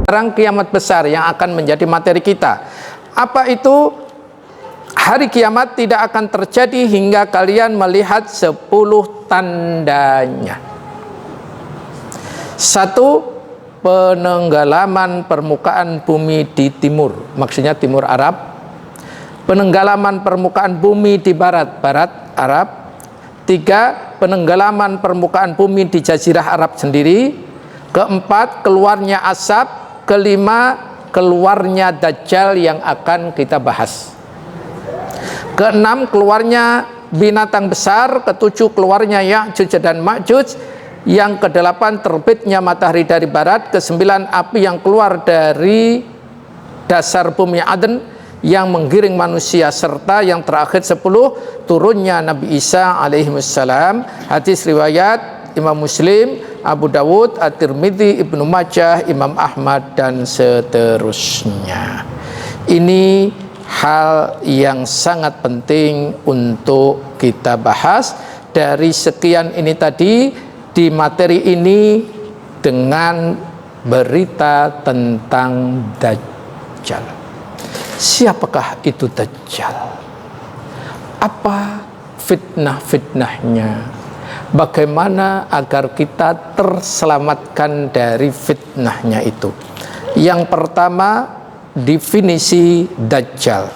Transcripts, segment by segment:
barang kiamat besar yang akan menjadi materi kita. Apa itu? Hari kiamat tidak akan terjadi hingga kalian melihat 10 tandanya. 1. Penenggelaman permukaan bumi di timur, maksudnya timur Arab. Penenggelaman permukaan bumi di barat Arab. 3. Penenggelaman permukaan bumi di Jazirah Arab sendiri. 4. Keluarnya asap. 5. Keluarnya Dajjal yang akan kita bahas. 6. Keluarnya binatang besar. 7. Keluarnya Ya'juj dan Ma'juj. Yang 8. Terbitnya matahari dari barat. 9. Api yang keluar dari dasar bumi Aden yang menggiring manusia. Serta yang terakhir 10. Turunnya Nabi Isa alaihissalam. Hadis riwayat Imam Muslim, Abu Dawud, At-Tirmidzi, Ibnu Majah, Imam Ahmad, dan seterusnya. Ini hal yang sangat penting untuk kita bahas. Dari sekian ini tadi, di materi ini dengan berita tentang Dajjal. Siapakah itu Dajjal? Apa fitnah-fitnahnya? Bagaimana agar kita terselamatkan dari fitnahnya itu? Yang pertama, definisi Dajjal.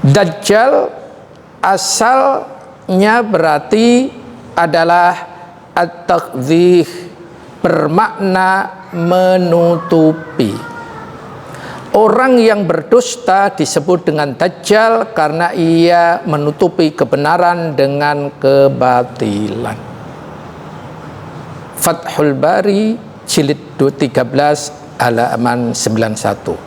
Dajjal asalnya berarti adalah at-takdzib, bermakna menutupi. Orang yang berdusta disebut dengan Dajjal karena ia menutupi kebenaran dengan kebatilan. Fathul Bari jilid 13 halaman 91.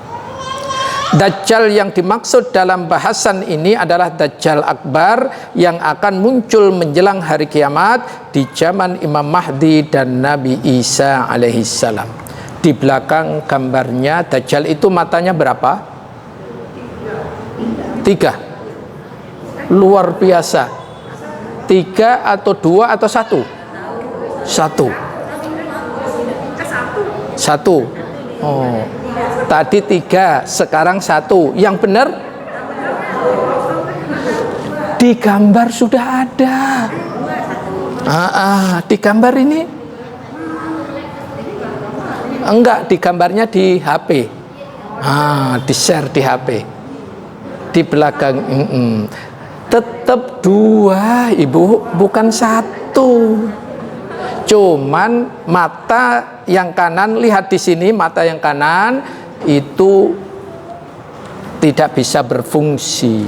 Dajjal yang dimaksud dalam bahasan ini adalah Dajjal Akbar yang akan muncul menjelang hari kiamat di zaman Imam Mahdi dan Nabi Isa alaihissalam. Di belakang gambarnya Dajjal itu matanya berapa? 3. Luar biasa. 3 atau 2 atau 1? 1. 1. Oh. Tadi 3, sekarang 1. Yang benar? Di gambar sudah ada. Di gambar ini enggak, di gambarnya di HP. Di share di HP. Di belakang tetap 2, Ibu, bukan 1. Cuman mata yang kanan, lihat di sini, mata yang kanan itu tidak bisa berfungsi.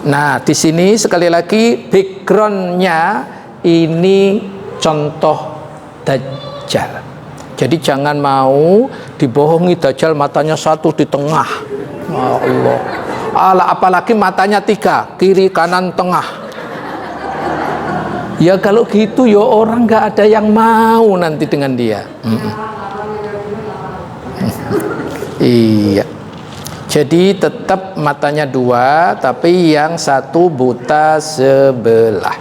Nah, di sini sekali lagi backgroundnya ini contoh Dajjal. Jadi jangan mau dibohongi Dajjal matanya 1 di tengah. Ya Allah. Apalagi matanya 3, kiri, kanan, tengah. Ya kalau gitu ya orang nggak ada yang mau nanti dengan dia. Iya. Jadi tetap matanya 2, tapi yang 1 buta sebelah.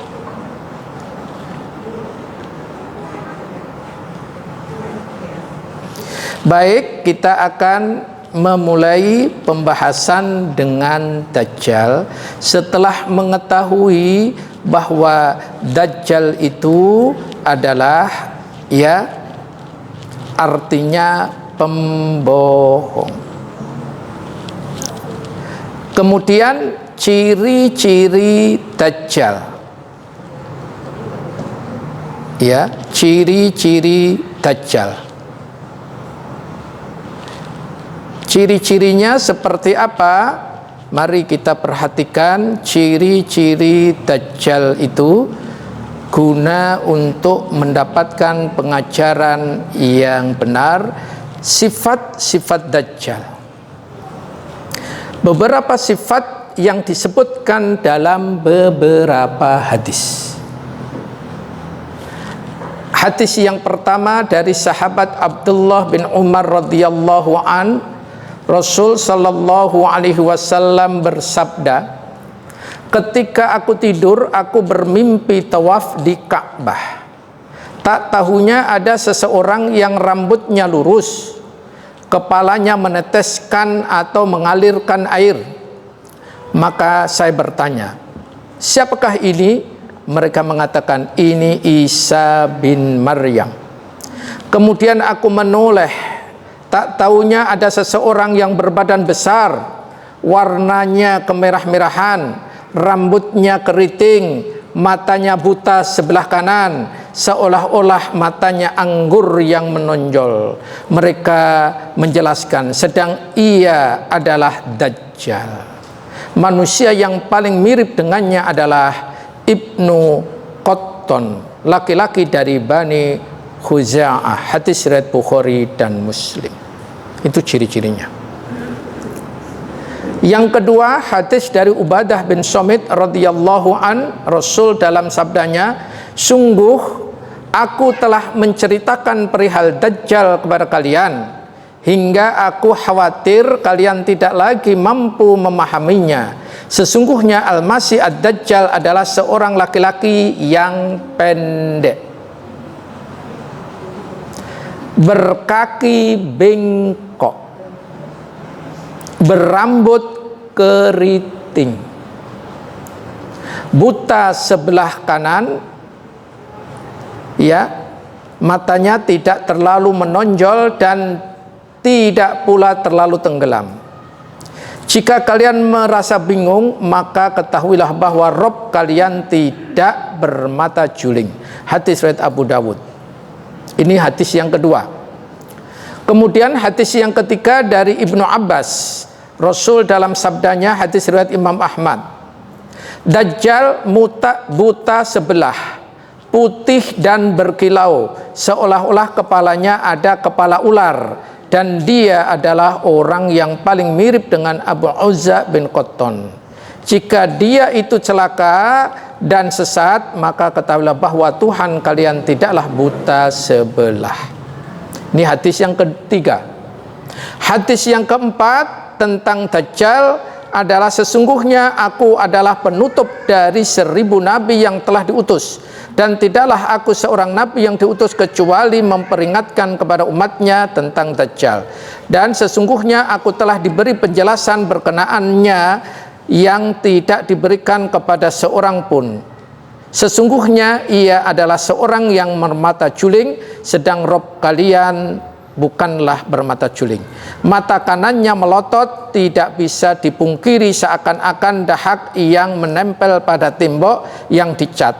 Baik, kita akan memulai pembahasan dengan Dajjal setelah mengetahui bahwa Dajjal itu adalah artinya pembohong. Kemudian ciri-ciri Dajjal. Ciri-ciri Dajjal. Ciri-cirinya seperti apa? Mari kita perhatikan ciri-ciri Dajjal itu guna untuk mendapatkan pengajaran yang benar. Sifat-sifat Dajjal. Beberapa sifat yang disebutkan dalam beberapa hadis. Hadis yang pertama dari sahabat Abdullah bin Umar radhiyallahu an, Rasul sallallahu alaihi wasallam bersabda, Ketika aku tidur, aku bermimpi tawaf di Ka'bah. Tak tahunya ada seseorang yang rambutnya lurus, kepalanya meneteskan atau mengalirkan air. Maka saya bertanya, siapakah ini? Mereka mengatakan, ini Isa bin Maryam. Kemudian aku menoleh, tak tahunya ada seseorang yang berbadan besar, warnanya kemerah-merahan, rambutnya keriting, matanya buta sebelah kanan, seolah-olah matanya anggur yang menonjol. Mereka menjelaskan, sedang ia adalah Dajjal. Manusia yang paling mirip dengannya adalah Ibnu Qattan, laki-laki dari Bani Khuza'ah. Hadis riwayat Bukhari dan Muslim. Itu ciri-cirinya. Yang kedua, hadis dari Ubadah bin Samit radhiyallahu an, Rasul dalam sabdanya, sungguh aku telah menceritakan perihal Dajjal kepada kalian, hingga aku khawatir kalian tidak lagi mampu memahaminya. Sesungguhnya Al-Masih Ad-Dajjal adalah seorang laki-laki yang pendek, berkaki bengkok, berambut keriting, buta sebelah kanan, ya, matanya tidak terlalu menonjol dan tidak pula terlalu tenggelam. Jika kalian merasa bingung, maka ketahuilah bahwa Rob kalian tidak bermata juling. Hadis riwayat Abu Dawud. Ini hadis yang kedua. Kemudian hadis yang ketiga dari Ibnu Abbas. Rasul dalam sabdanya, hadis riwayat Imam Ahmad, Dajjal buta sebelah, putih dan berkilau, seolah-olah kepalanya ada kepala ular, dan dia adalah orang yang paling mirip dengan Abu Uzza bin Qattan. Jika dia itu celaka dan sesat, maka ketahuilah bahwa Tuhan kalian tidaklah buta sebelah. Ini hadis yang ketiga. Hadis yang keempat tentang Dajjal adalah, sesungguhnya aku adalah penutup dari 1000 nabi yang telah diutus, dan tidaklah aku seorang nabi yang diutus kecuali memperingatkan kepada umatnya tentang Dajjal. Dan sesungguhnya aku telah diberi penjelasan berkenaannya yang tidak diberikan kepada seorang pun. Sesungguhnya ia adalah seorang yang bermata juling, sedang Rob kalian bukanlah bermata juling. Mata kanannya melotot, tidak bisa dipungkiri, seakan-akan dahak yang menempel pada tembok yang dicat.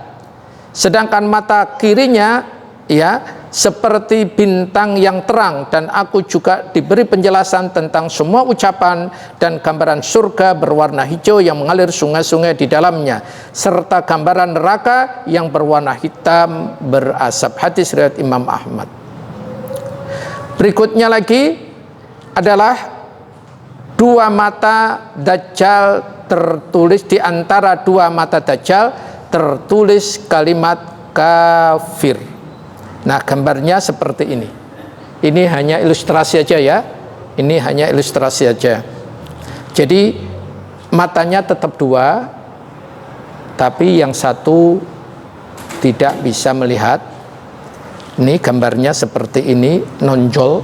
Sedangkan mata kirinya, ya, seperti bintang yang terang. Dan aku juga diberi penjelasan tentang semua ucapan dan gambaran surga berwarna hijau yang mengalir sungai-sungai di dalamnya, serta gambaran neraka yang berwarna hitam berasap. Hadis riwayat Imam Ahmad. Berikutnya lagi adalah dua mata Dajjal tertulis, di antara dua mata Dajjal tertulis kalimat kafir. Nah, gambarnya seperti ini. Ini hanya ilustrasi aja ya. Ini hanya ilustrasi aja. Jadi matanya tetap dua, tapi yang satu tidak bisa melihat. Ini gambarnya seperti ini, nonjol.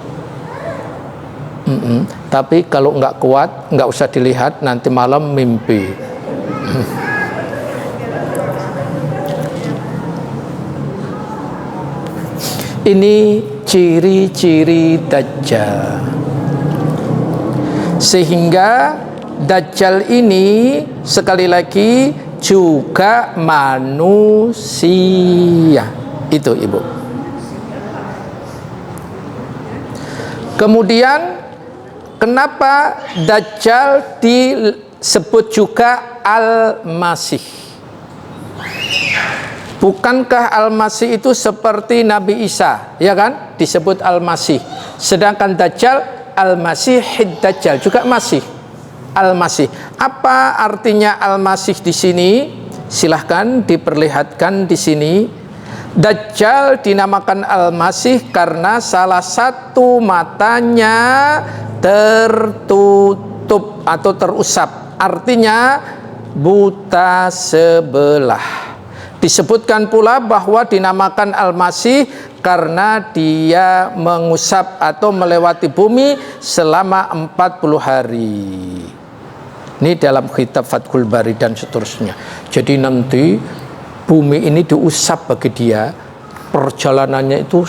Tapi kalau nggak kuat, nggak usah dilihat, nanti malam mimpi. Ini ciri-ciri Dajjal. Sehingga Dajjal ini sekali lagi juga manusia. Itu Ibu. Kemudian kenapa Dajjal disebut juga Al-Masih? Bukankah Al-Masih itu seperti Nabi Isa, ya kan? Disebut Al-Masih. Sedangkan Dajjal, Al-Masih Dajjal juga masih. Al-Masih. Apa artinya Al-Masih di sini? Silahkan diperlihatkan di sini. Dajjal dinamakan Al-Masih karena salah satu matanya tertutup atau terusap. Artinya buta sebelah. Disebutkan pula bahwa dinamakan Al-Masih karena dia mengusap atau melewati bumi selama 40 hari. Ini dalam kitab Fathul Bari dan seterusnya. Jadi nanti bumi ini diusap bagi dia, perjalanannya itu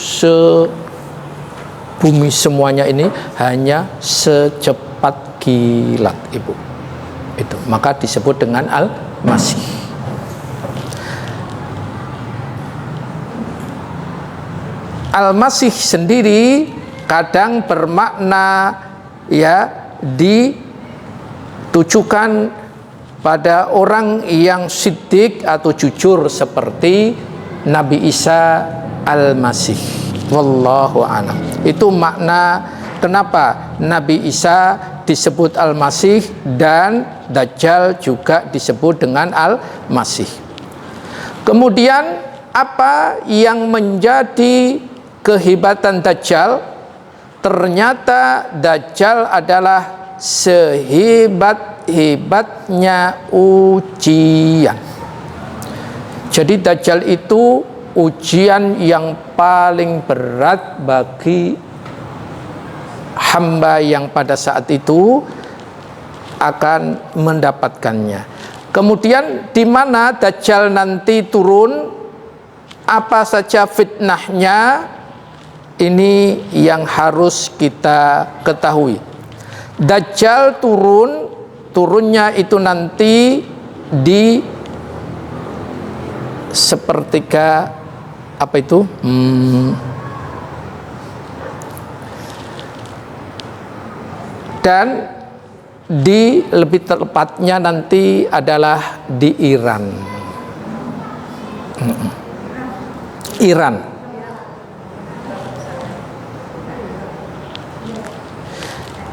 bumi semuanya ini hanya secepat kilat, Ibu. Itu maka disebut dengan Al-Masih. Al-Masih sendiri kadang bermakna ditujukan pada orang yang siddiq atau jujur seperti Nabi Isa Al-Masih. Wallahu a'lam. Itu makna kenapa Nabi Isa disebut Al-Masih dan Dajjal juga disebut dengan Al-Masih. Kemudian apa yang menjadi kehebatan Dajjal? Ternyata Dajjal adalah sehebat-hebatnya ujian. Jadi Dajjal itu ujian yang paling berat bagi hamba yang pada saat itu akan mendapatkannya. Kemudian di mana Dajjal nanti turun, apa saja fitnahnya, ini yang harus kita ketahui. Dajjal turunnya itu nanti di sepertiga apa itu? Dan di lebih tepatnya nanti adalah di Iran. Iran.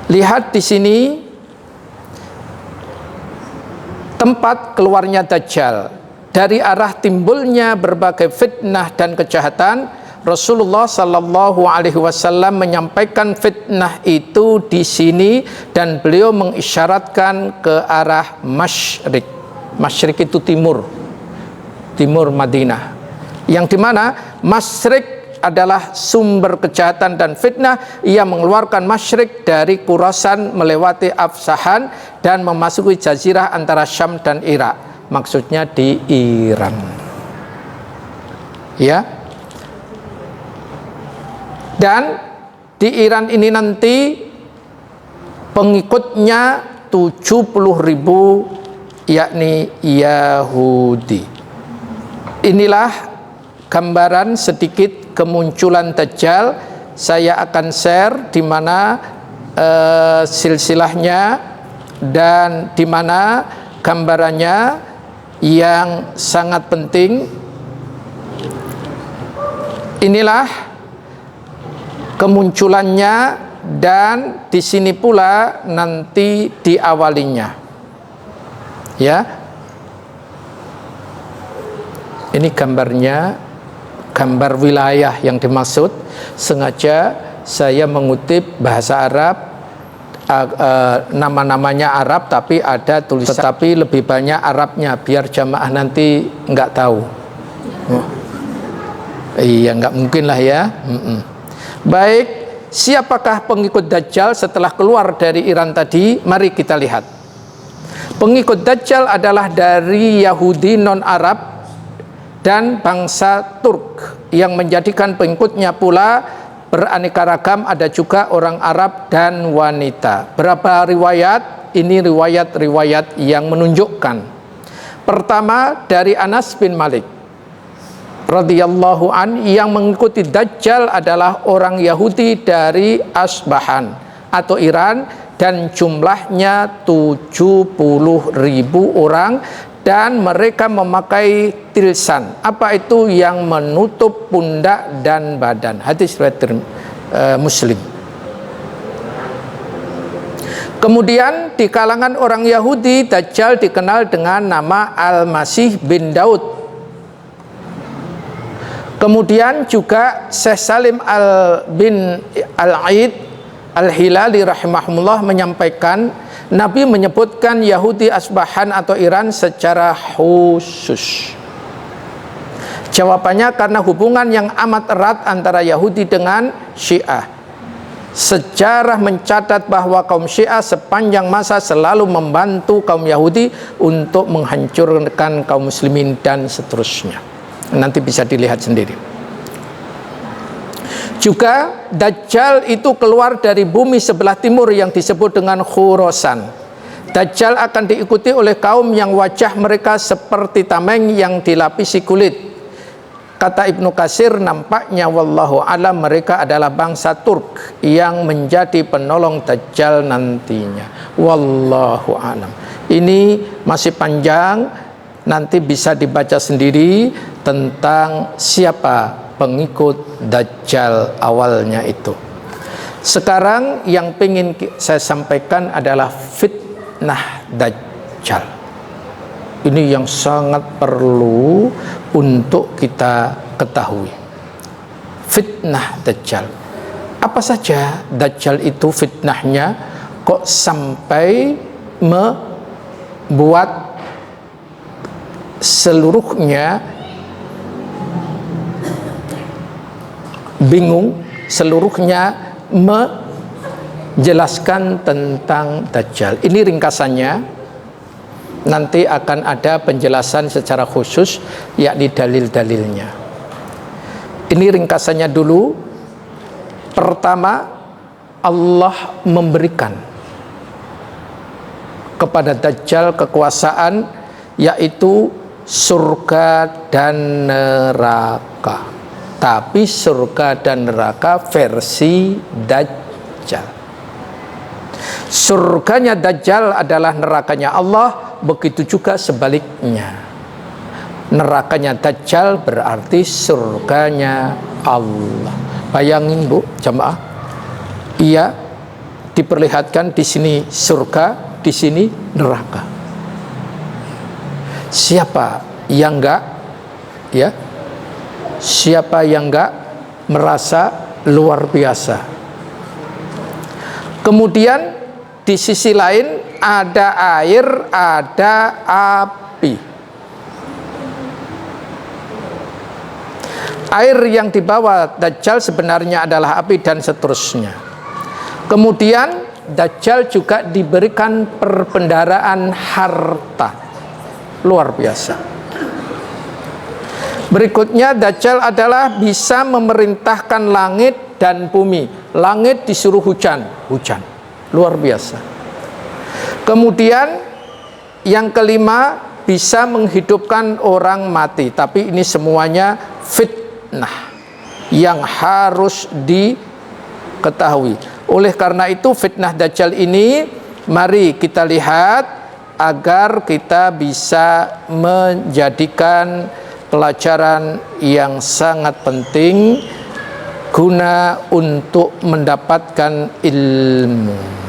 Lihat di sini tempat keluarnya Dajjal. Dari arah timbulnya berbagai fitnah dan kejahatan, Rasulullah Sallallahu Alaihi Wasallam menyampaikan fitnah itu di sini dan beliau mengisyaratkan ke arah masyrik. Masyrik itu timur Madinah. Yang dimana masyrik adalah sumber kejahatan dan fitnah. Ia mengeluarkan masyrik dari Khurasan melewati Afsahan dan memasuki jazirah antara Syam dan Irak. Maksudnya di Iran. Ya. Dan di Iran ini nanti pengikutnya 70.000, yakni Yahudi. Inilah gambaran sedikit kemunculan Dajjal. Saya akan share di mana silsilahnya dan di mana gambarannya yang sangat penting. Inilah kemunculannya dan di sini pula nanti diawalinya. Ya. Ini gambarnya, gambar wilayah yang dimaksud. Sengaja saya mengutip bahasa Arab, nama-namanya Arab tapi ada tulisan, tetapi lebih banyak Arabnya biar jamaah nanti nggak tahu. Iya, nggak mungkin lah ya. Baik, siapakah pengikut Dajjal setelah keluar dari Iran tadi? Mari kita lihat. Pengikut Dajjal adalah dari Yahudi non-Arab dan bangsa Turk, yang menjadikan pengikutnya pula beraneka ragam, ada juga orang Arab dan wanita. Berapa riwayat? Ini riwayat-riwayat yang menunjukkan. Pertama dari Anas bin Malik radhiyallahu an, yang mengikuti Dajjal adalah orang Yahudi dari Asbahan atau Iran dan jumlahnya 70.000 orang. Dan mereka memakai tilsan. Apa itu? Yang menutup pundak dan badan. Hadis riwayat Muslim. Kemudian di kalangan orang Yahudi, Dajjal dikenal dengan nama Al-Masih bin Daud. Kemudian juga Syekh Salim bin Al-Aid Al-Hilali rahimahullah menyampaikan Nabi menyebutkan Yahudi Asbahan atau Iran secara khusus. Jawabannya karena hubungan yang amat erat antara Yahudi dengan Syiah. Sejarah mencatat bahwa kaum Syiah sepanjang masa selalu membantu kaum Yahudi untuk menghancurkan kaum muslimin dan seterusnya. Nanti bisa dilihat sendiri. Juga Dajjal itu keluar dari bumi sebelah timur yang disebut dengan Khurasan. Dajjal akan diikuti oleh kaum yang wajah mereka seperti tameng yang dilapisi kulit. Kata Ibnu Katsir, nampaknya wallahu alam mereka adalah bangsa Turk yang menjadi penolong Dajjal nantinya. Wallahu alam. Ini masih panjang, nanti bisa dibaca sendiri tentang siapa pengikut Dajjal awalnya itu. Sekarang yang ingin saya sampaikan adalah fitnah Dajjal. Ini yang sangat perlu untuk kita ketahui. Fitnah Dajjal. Apa saja Dajjal itu fitnahnya, kok sampai membuat seluruhnya bingung, seluruhnya menjelaskan tentang Dajjal. Ini ringkasannya. Nanti akan ada penjelasan secara khusus, yakni dalil-dalilnya. Ini ringkasannya dulu. Pertama, Allah memberikan kepada Dajjal kekuasaan, yaitu surga dan neraka. Tapi surga dan neraka versi Dajjal. Surganya Dajjal adalah nerakanya Allah, begitu juga sebaliknya. Nerakanya Dajjal berarti surganya Allah. Bayangin Bu, jamaah. Iya, diperlihatkan di sini surga, di sini neraka. Siapa yang enggak, ya? Siapa yang enggak merasa luar biasa? Kemudian di sisi lain ada air, ada api. Air yang dibawa Dajjal sebenarnya adalah api dan seterusnya. Kemudian Dajjal juga diberikan perbendaharaan harta. Luar biasa. Berikutnya Dajjal adalah bisa memerintahkan langit dan bumi. Langit disuruh hujan, hujan. Luar biasa. Kemudian yang kelima, bisa menghidupkan orang mati. Tapi ini semuanya fitnah yang harus diketahui. Oleh karena itu fitnah Dajjal ini mari kita lihat agar kita bisa menjadikan pelajaran yang sangat penting guna untuk mendapatkan ilmu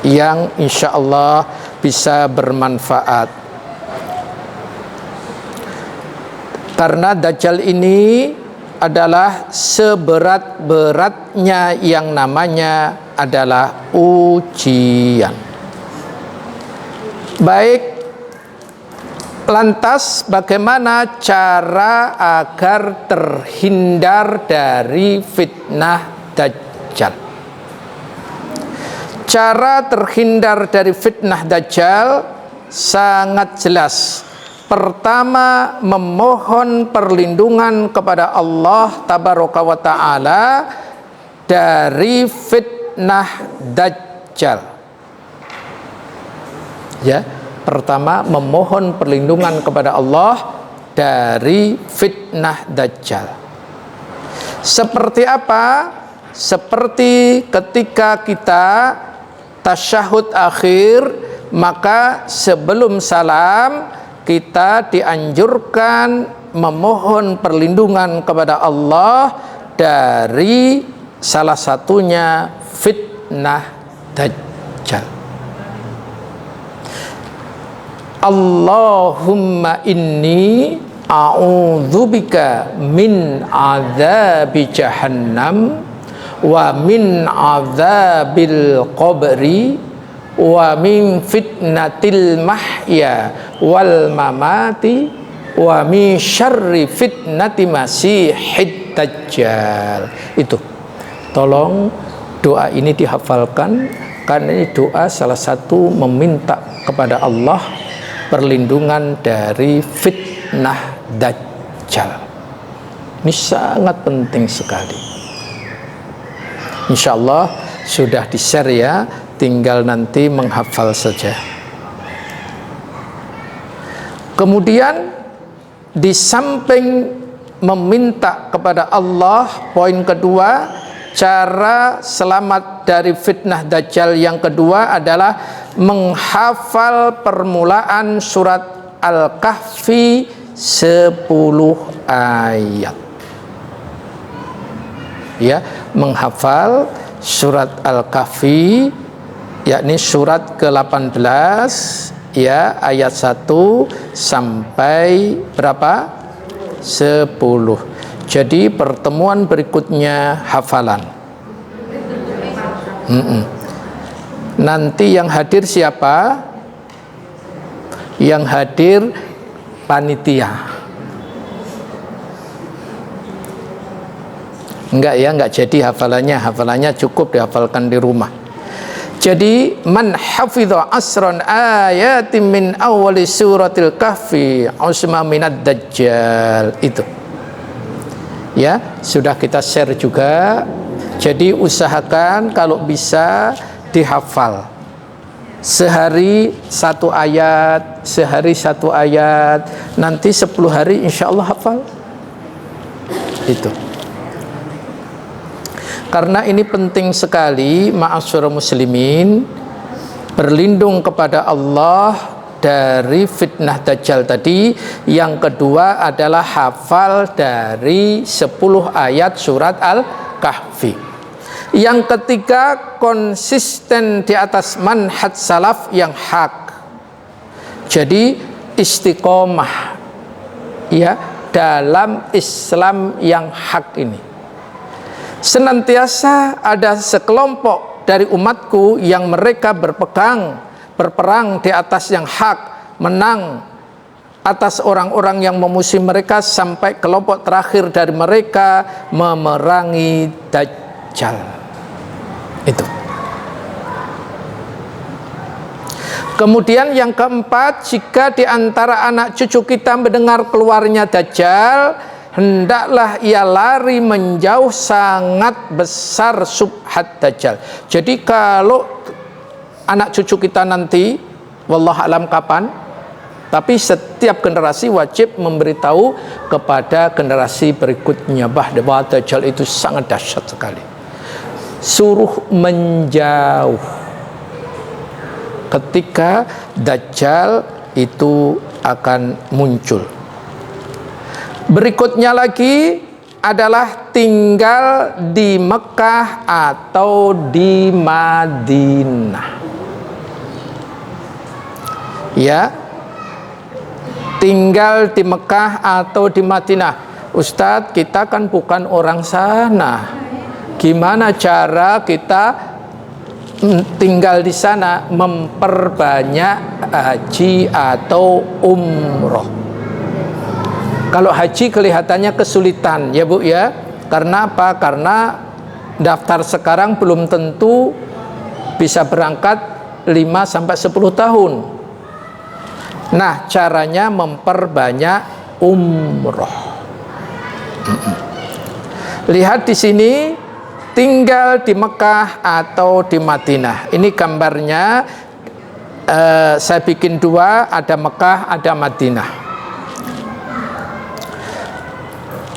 yang insya Allah bisa bermanfaat. Karena Dajjal ini adalah seberat-beratnya yang namanya adalah ujian. Baik, lantas bagaimana cara agar terhindar dari fitnah Dajjal? Cara terhindar dari fitnah Dajjal sangat jelas. Pertama, memohon perlindungan kepada Allah Tabaraka wa Ta'ala dari fitnah Dajjal. Ya, pertama memohon perlindungan kepada Allah dari fitnah Dajjal. Seperti apa? Seperti ketika kita tasyahud akhir, maka sebelum salam kita dianjurkan memohon perlindungan kepada Allah dari salah satunya fitnah Dajjal. Allahumma inni a'udzubika min adzabi jahannam wa min adzabil qabri wa min fitnatil mahya wal mamati wa min syarri fitnati masihid dajjal. Itu tolong doa ini dihafalkan, karena ini doa salah satu meminta kepada Allah perlindungan dari fitnah dajjal. Ini sangat penting sekali. Insya Allah sudah di-share ya, tinggal nanti menghafal saja. Kemudian di samping meminta kepada Allah, poin kedua, cara selamat dari fitnah dajjal yang kedua adalah menghafal permulaan surat Al-Kahfi 10 ayat. Ya, menghafal surat Al-Kahfi, yakni surat ke-18 ya, ayat 1 sampai berapa? 10. Jadi pertemuan berikutnya hafalan. Nanti yang hadir siapa? Yang hadir panitia. Enggak ya, enggak jadi hafalannya cukup dihafalkan di rumah. Jadi man hafidha asran ayatin min awali suratil kahfi usma minad dajjal, itu ya, sudah kita share juga. Jadi usahakan kalau bisa dihafal sehari 1 ayat, sehari 1 ayat, nanti 10 hari insya Allah hafal. Itu karena ini penting sekali, ma'asyiral muslimin, berlindung kepada Allah dari fitnah dajjal tadi. Yang kedua adalah hafal dari 10 ayat surat Al-Kahfi. Yang ketiga, konsisten di atas manhaj salaf yang hak. Jadi istiqomah ya dalam Islam yang hak ini. Senantiasa ada sekelompok dari umatku yang mereka berperang di atas yang hak, menang atas orang-orang yang memusuhi mereka, sampai kelompok terakhir dari mereka memerangi Dajjal. Itu. Kemudian yang keempat, jika di antara anak cucu kita mendengar keluarnya Dajjal, hendaklah ia lari menjauh, sangat besar subhat Dajjal. Jadi kalau anak cucu kita nanti, wallahu alam kapan, tapi setiap generasi wajib memberitahu kepada generasi berikutnya bahwa Dajjal itu sangat dahsyat sekali. Suruh menjauh ketika Dajjal itu akan muncul. Berikutnya lagi adalah tinggal di Mekah atau di Madinah. Ya, tinggal di Mekah atau di Madinah. Ustadz, kita kan bukan orang sana. Gimana cara kita tinggal di sana? Memperbanyak haji atau umroh. Kalau haji kelihatannya kesulitan ya Bu ya. Karena apa? Karena daftar sekarang belum tentu bisa berangkat 5-10 tahun. Nah, caranya memperbanyak umroh. Lihat di sini, tinggal di Mekah atau di Madinah. Ini gambarnya, saya bikin 2, ada Mekah, ada Madinah.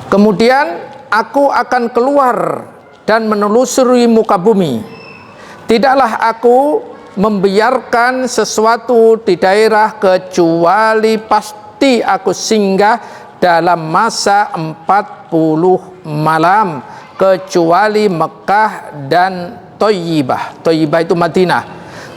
Kemudian aku akan keluar dan menelusuri muka bumi. Tidaklah aku membiarkan sesuatu di daerah kecuali pasti aku singgah dalam masa 40 malam, kecuali Mekah dan Thayyibah. Thayyibah itu Madinah.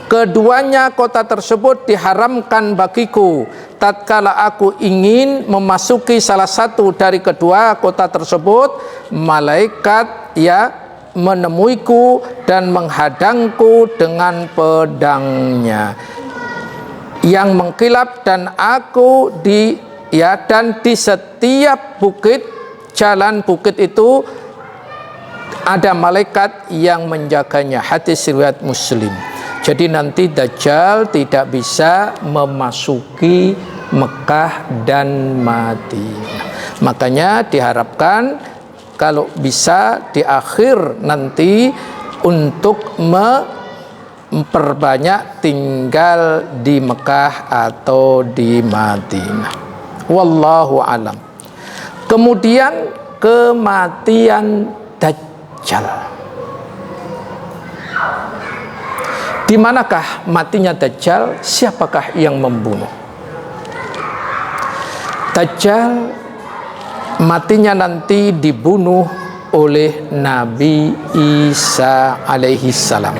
Keduanya kota tersebut diharamkan bagiku. Tatkala aku ingin memasuki salah satu dari kedua kota tersebut, malaikat ya menemuiku dan menghadangku dengan pedangnya yang mengkilap, dan aku dan di setiap bukit, jalan bukit itu ada malaikat yang menjaganya. Hadis riwayat Muslim. Jadi nanti Dajjal tidak bisa memasuki Mekah dan Madinah. Makanya diharapkan kalau bisa di akhir nanti untuk memperbanyak tinggal di Mekah atau di Madinah. Wallahu alam. Kemudian kematian Dajjal. Di manakah matinya Dajjal? Siapakah yang membunuh? Dajjal matinya nanti dibunuh oleh Nabi Isa alaihi salam.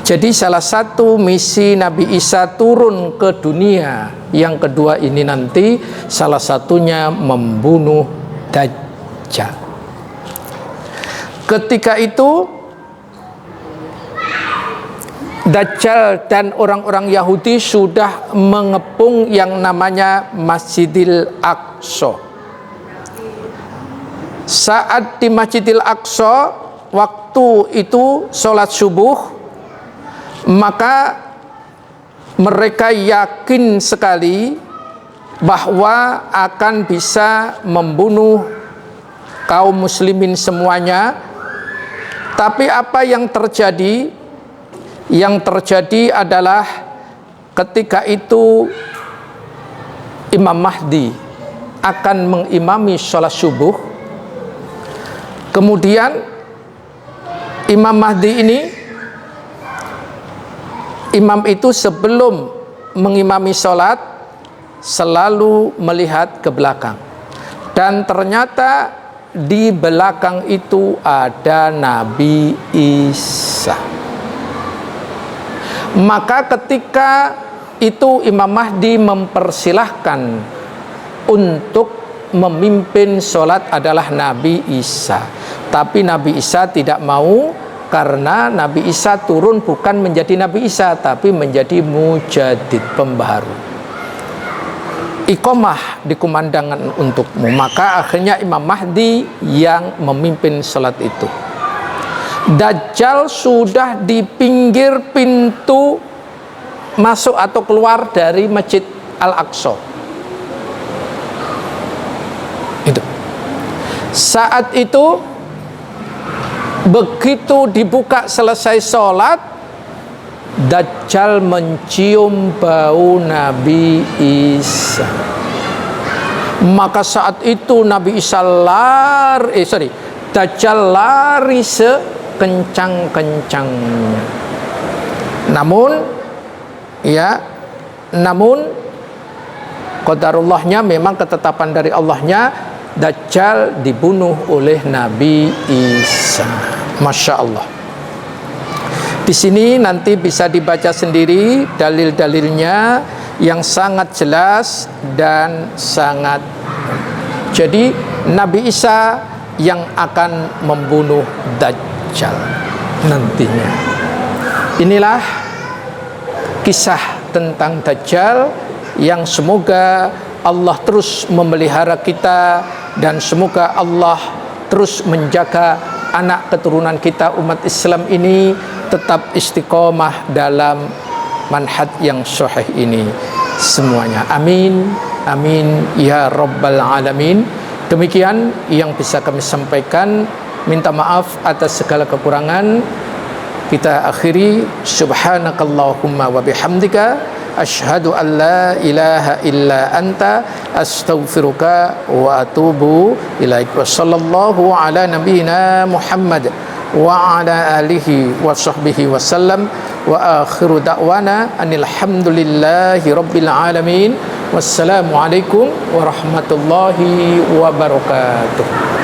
Jadi salah satu misi Nabi Isa turun ke dunia yang kedua ini nanti salah satunya membunuh Dajjal. Ketika itu Dajjal dan orang-orang Yahudi sudah mengepung yang namanya Masjidil Aqsa. Saat di Masjidil Aqsa, waktu itu sholat subuh, maka mereka yakin sekali bahwa akan bisa membunuh kaum muslimin semuanya. Tapi apa yang terjadi? Yang terjadi adalah ketika itu Imam Mahdi akan mengimami sholat subuh. Kemudian Imam Mahdi ini, imam itu sebelum mengimami sholat selalu melihat ke belakang, dan ternyata di belakang itu ada Nabi Isa. Maka ketika itu Imam Mahdi mempersilahkan untuk memimpin sholat adalah Nabi Isa. Tapi Nabi Isa tidak mau, karena Nabi Isa turun bukan menjadi Nabi Isa, tapi menjadi mujadid, pembaharu. Iqomah dikumandangkan untukmu. Maka akhirnya Imam Mahdi yang memimpin sholat itu. Dajjal sudah di pinggir pintu masuk atau keluar dari Masjid Al-Aqsa. Itu. Saat itu begitu dibuka selesai sholat, Dajjal mencium bau Nabi Isa. Maka saat itu Nabi Isa Dajjal lari sekencang-kencangnya. Namun qadarullahnya, memang ketetapan dari Allahnya, Dajjal dibunuh oleh Nabi Isa. Masya Allah. Di sini nanti bisa dibaca sendiri dalil-dalilnya yang sangat jelas dan sangat. Jadi Nabi Isa yang akan membunuh Dajjal nantinya. Inilah kisah tentang Dajjal yang semoga Allah terus memelihara kita, dan semoga Allah terus menjaga anak keturunan kita umat Islam ini tetap istiqomah dalam manhaj yang sahih ini semuanya. Amin, amin ya rabbal alamin. Demikian yang bisa kami sampaikan. Minta maaf atas segala kekurangan. Kita akhiri, subhanakallahumma wa bihamdika asyhadu an la ilaha illa anta astaghfiruka wa atubu ilaik. Wa sallallahu ala nabiyyina Muhammad wa ala alihi wa sahbihi wa sallam. Wa akhiru da'wana anil hamdulillahi rabbil alamin. Wassalamu alaikum warahmatullahi wabarakatuh.